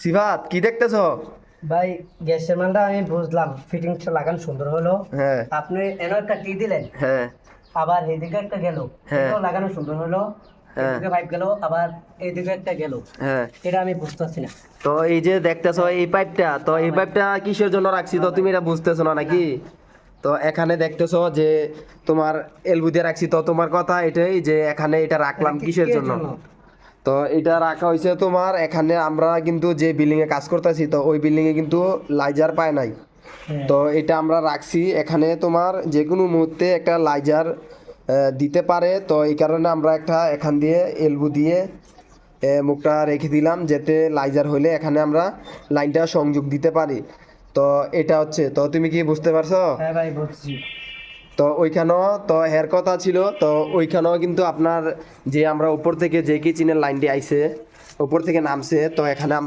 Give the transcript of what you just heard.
সিফাত কি দেখতেছো? ভাই গ্যাসের মালটা আমি বুঝলাম, ফিটিংসটা লাগানো সুন্দর হলো। হ্যাঁ আপনি এনে একটা টি দিলেন, হ্যাঁ আবার এইদিকে একটা গেল, হ্যাঁ। এটাও লাগানো সুন্দর হলো। হ্যাঁ এদিকে পাইপ গেল, আবার এইদিকে একটা গেল, হ্যাঁ। এটা আমি বুঝতেছি না। তো এই যে দেখতেছো এই পাইপটা, তো এই পাইপটা কিসের জন্য রাখছি তো তুমি এটা বুঝতেছো না নাকি? তো এখানে দেখতেছো যে তোমার এলবু দিয়ে রাখছি, তো তোমার কথা এটাই যে এখানে এটা রাখলাম কিসের জন্য? তো এটা রাখা হয়েছে তোমার এখানে আমরা কিন্তু যে বিল্ডিং এ কাজ করতেছি, তো ওই বিল্ডিং এ কিন্তু লাইজার পায় নাই। হ্যাঁ। তো এটা আমরা রাখছি এখানে তোমার যে কোনো মুহূর্তে একটা লাইজার দিতে পারে, তো এই কারণে আমরা একটা এখান দিয়ে এলবু দিয়ে মুখটা রেখে দিলাম যাতে লাইজার হইলে এখানে আমরা লাইনটা সংযোগ দিতে পারি। তো এটা হচ্ছে, তো তুমি কি বুঝতে পারছো? হ্যাঁ ভাই বুঝছি। তো ওইখানেও তো হের কথা ছিল, তো ওইখানেও কিন্তু আপনার যে আমরা উপর থেকে যে কিচেনের লাইনটি আইছে উপর থেকে নামছে, তো এখানে আমরা